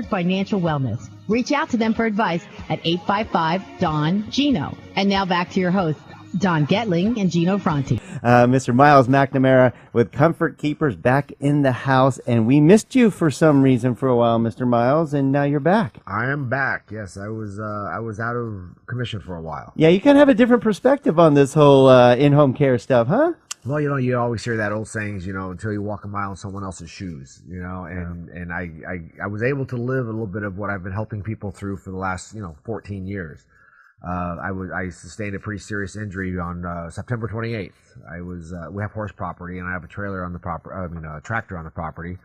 Financial wellness. Reach out to them for advice at 855-DON-GINO. And now back to your hosts, Don Getling and Gino Franti. Mr. Miles McNamara with Comfort Keepers back in the house. And we missed you for some reason for a while, Mr. Miles, and now you're back. I am back. Yes, I was out of commission for a while. Yeah, you kind of have a different perspective on this whole in-home care stuff, huh? Well, you always hear that old sayings, until you walk a mile in someone else's shoes, and I was able to live a little bit of what I've been helping people through for the last, 14 years. I sustained a pretty serious injury on September 28th. We have horse property, and I have a trailer on the a tractor on the property,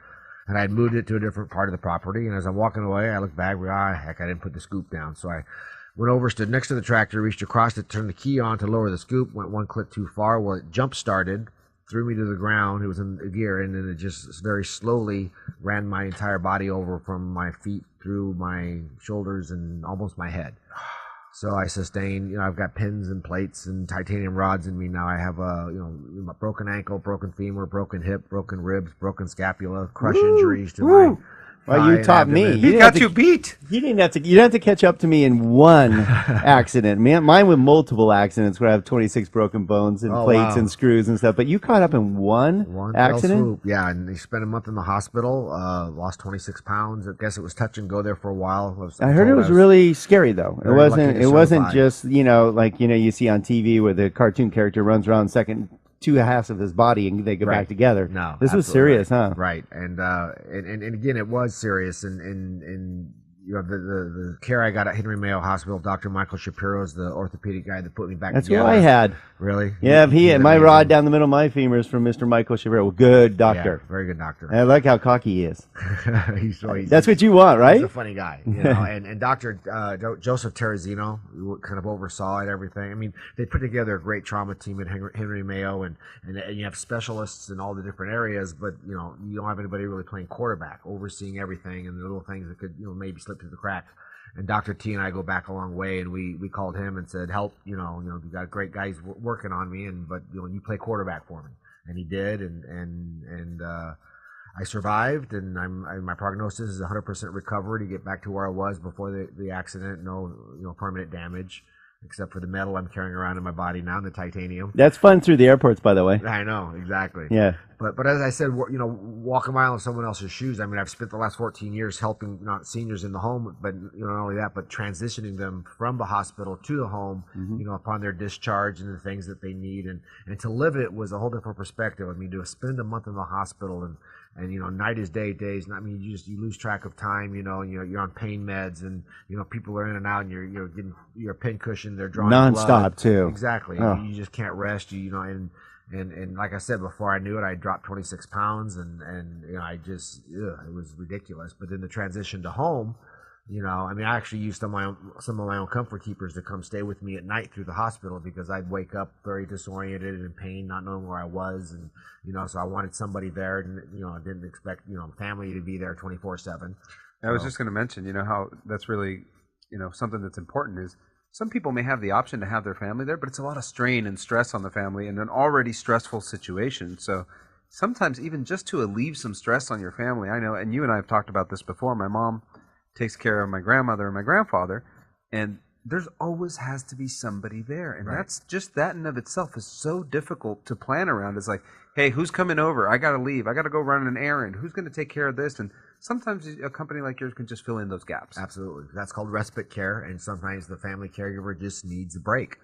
and I had moved it to a different part of the property. And as I'm walking away, I looked back, heck, I didn't put the scoop down. So I went over, stood next to the tractor, reached across it, turned the key on to lower the scoop, went one click too far. Well, it jump started, threw me to the ground. It was in gear, and then it just very slowly ran my entire body over from my feet through my shoulders and almost my head. So I sustained, I've got pins and plates and titanium rods in me now. I have a broken ankle, broken femur, broken hip, broken ribs, broken scapula, crush injuries to my Well, you taught me. He got you beat. You didn't have to catch up to me in one accident. Mine with multiple accidents where I have 26 broken bones and plates and screws and stuff. But you caught up in one accident? Yeah, and they spent a month in the hospital, lost 26 pounds. I guess it was touch and go there for a while. I heard it was really scary, though. It wasn't just, you see on TV where the cartoon character runs around second two halves of his body and they go back together. No, this was serious, huh? Right, and again, it was serious, and the care I got at Henry Mayo Hospital. Dr. Michael Shapiro is the orthopedic guy that put me back. That's together. what I had. Really? Yeah, my rod down the middle of my femur is from Mr. Michael Shapiro. Good doctor. Yeah, very good doctor. I like how cocky he is. he's That's what you want, right? He's a funny guy, and Dr. Joseph Terrazino kind of oversaw it, everything. I mean, they put together a great trauma team at Henry Mayo, and you have specialists in all the different areas, but you don't have anybody really playing quarterback, overseeing everything and the little things that could maybe slip through the cracks. And Dr. T and I go back a long way, and we called him and said, help, you got great guys working on me, but you play quarterback for me. And he did, and I survived, and my prognosis is 100% recovery to get back to where I was before the accident. No permanent damage, except for the metal I'm carrying around in my body now, and the titanium. That's fun through the airports, by the way. I know, exactly. Yeah. But as I said, walk a mile in someone else's shoes. I mean, I've spent the last 14 years helping not seniors in the home, but not only that, but transitioning them from the hospital to the home, upon their discharge and the things that they need, and to live it was a whole different perspective. I mean, to spend a month in the hospital and night is day, days. I mean, you lose track of time. You're on pain meds, and people are in and out, and you're getting your pin cushion. They're drawing nonstop blood. too. Exactly. Oh. You just can't rest. And like I said before, I knew it. I dropped 26 pounds, and I just it was ridiculous. But then the transition to home. I actually used some of my own comfort keepers to come stay with me at night through the hospital because I'd wake up very disoriented and in pain, not knowing where I was, and so I wanted somebody there, and I didn't expect family to be there 24/7. I was just going to mention, how that's really something that's important is some people may have the option to have their family there, but it's a lot of strain and stress on the family in an already stressful situation. So sometimes even just to alleviate some stress on your family, I know, and you and I have talked about this before. My mom takes care of my grandmother and my grandfather, and there's always has to be somebody there, and that's just that in of itself is so difficult to plan around. It's like, hey, who's coming over? I gotta leave. I gotta go run an errand. Who's going to take care of this? And sometimes a company like yours can just fill in those gaps. Absolutely. That's called respite care, and sometimes the family caregiver just needs a break.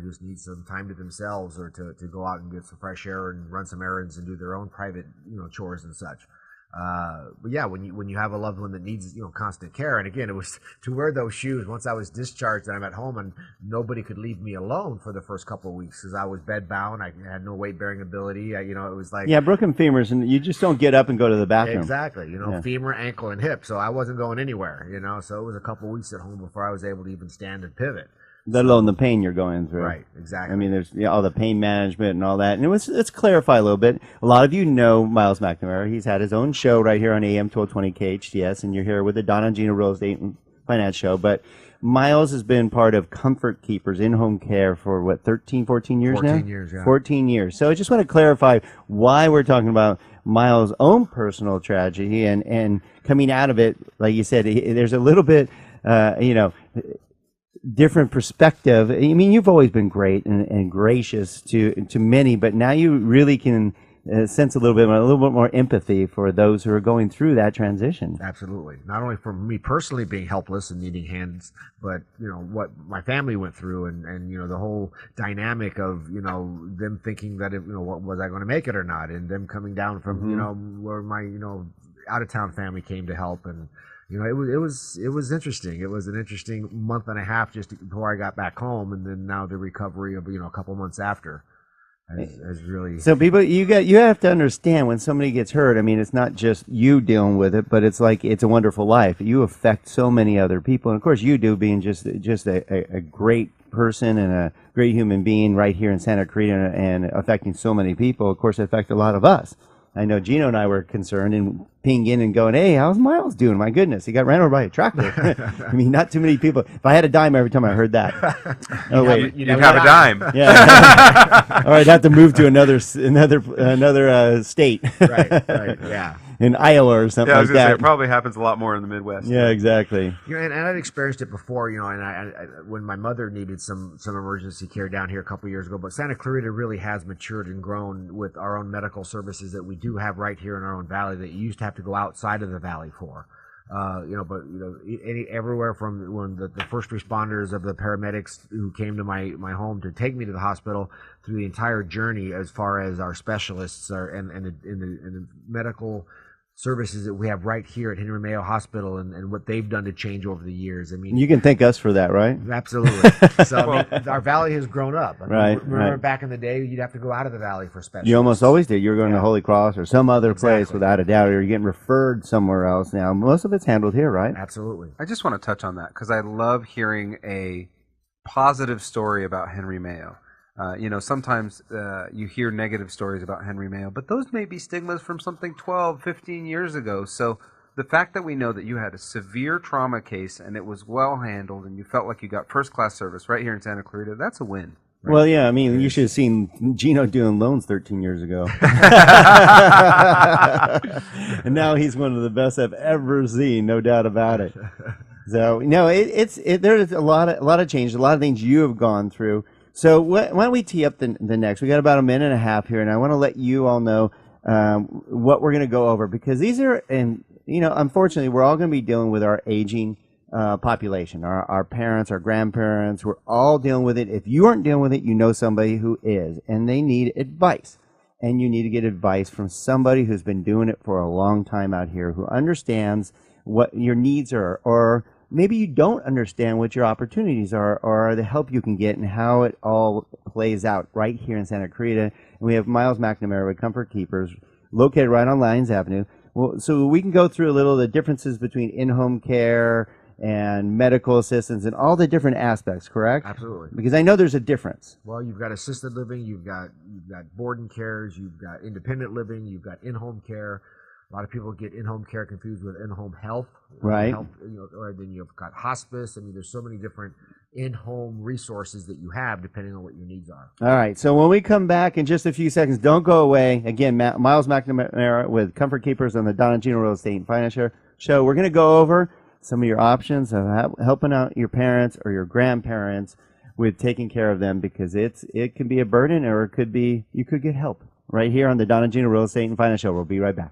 Just needs some time to themselves, or to go out and get some fresh air and run some errands and do their own private chores and such. But yeah, when you have a loved one that needs constant care, and again, it was to wear those shoes. Once I was discharged and I'm at home, and nobody could leave me alone for the first couple of weeks because I was bed bound. I had no weight bearing ability. It was like broken femurs, and you just don't get up and go to the bathroom. Exactly. Femur, ankle, and hip. So I wasn't going anywhere. So it was a couple of weeks at home before I was able to even stand and pivot. Let alone the pain you're going through. Right, exactly. I mean, there's all the pain management and all that. And let's clarify a little bit. A lot of you know Miles McNamara. He's had his own show right here on AM 1220 KHTS, and you're here with the Don and Gino Real Estate and Finance Show. But Miles has been part of Comfort Keepers in-home care for, 13, 14 years now? 14 years, yeah. 14 years. So I just want to clarify why we're talking about Miles' own personal tragedy and coming out of it, like you said, there's a little bit, different perspective. I mean, you've always been great and gracious to many, but now you really can sense a little bit more empathy for those who are going through that transition. Absolutely. Not only for me personally being helpless and needing hands, but what my family went through, and the whole dynamic of them thinking that what was I going to make it or not, and them coming down from where my out of town family came to help, and it was interesting. It was an interesting month and a half just before I got back home, and then now the recovery of a couple months after. Has really. So people, you have to understand when somebody gets hurt. I mean, it's not just you dealing with it, but it's like It's a Wonderful Life. You affect so many other people, and of course, you do, being just a great person and a great human being right here in Santa Clarita, and affecting so many people. Of course, it affects a lot of us. I know Gino and I were concerned and pinging in and going, "Hey, how's Miles doing? My goodness, he got ran over by a tractor." I mean, not too many people. If I had a dime every time I heard that, you'd have a dime. Yeah. Or I'd have to move to another state. Right. Yeah. In Iowa or something I was like gonna that. say, it probably happens a lot more in the Midwest. Yeah, exactly. And I'd experienced it before, and I when my mother needed some emergency care down here a couple years ago. But Santa Clarita really has matured and grown with our own medical services that we do have right here in our own valley that you used to have to go outside of the valley for. Everywhere from when the first responders of the paramedics who came to my home to take me to the hospital, through the entire journey, as far as our specialists and the medical services that we have right here at Henry Mayo Hospital, and what they've done to change over the years. I mean, you can thank us for that, right? Absolutely. So our valley has grown up. Remember back in the day, you'd have to go out of the valley for specialists. You almost always did. You were going to Holy Cross or some other place, without a doubt, or you're getting referred somewhere else. Now, most of it's handled here, right? Absolutely. I just want to touch on that because I love hearing a positive story about Henry Mayo. Sometimes you hear negative stories about Henry Mayo, but those may be stigmas from something 12, 15 years ago. So the fact that we know that you had a severe trauma case and it was well handled and you felt like you got first-class service right here in Santa Clarita, that's a win. Right? Well, yeah, I mean, you should have seen Gino doing loans 13 years ago. And now he's one of the best I've ever seen, no doubt about it. So, there's a lot of change, a lot of things you have gone through. So why don't we tee up the next? We got about a minute and a half here, and I want to let you all know what we're going to go over, because these are, and unfortunately, we're all going to be dealing with our aging population, our parents, our grandparents. We're all dealing with it. If you aren't dealing with it, you know somebody who is, and they need advice. And you need to get advice from somebody who's been doing it for a long time out here, who understands what your needs are, or maybe you don't understand what your opportunities are, or the help you can get, and how it all plays out right here in Santa Clarita. And we have Miles McNamara with Comfort Keepers, located right on Lyons Avenue. Well, so we can go through a little of the differences between in-home care and medical assistance and all the different aspects, correct? Absolutely. Because I know there's a difference. Well, you've got assisted living, you've got boarding cares, you've got independent living, you've got in-home care. A lot of people get in-home care confused with in-home health. Right. Or then you've got hospice. I mean, there's so many different in-home resources that you have depending on what your needs are. All right. So when we come back in just a few seconds, don't go away. Again, Miles McNamara with Comfort Keepers on the Don and Gino Real Estate and Finance Show. We're going to go over some of your options of helping out your parents or your grandparents with taking care of them, because it can be a burden, or it could be you could get help right here on the Don and Gino Real Estate and Finance Show. We'll be right back.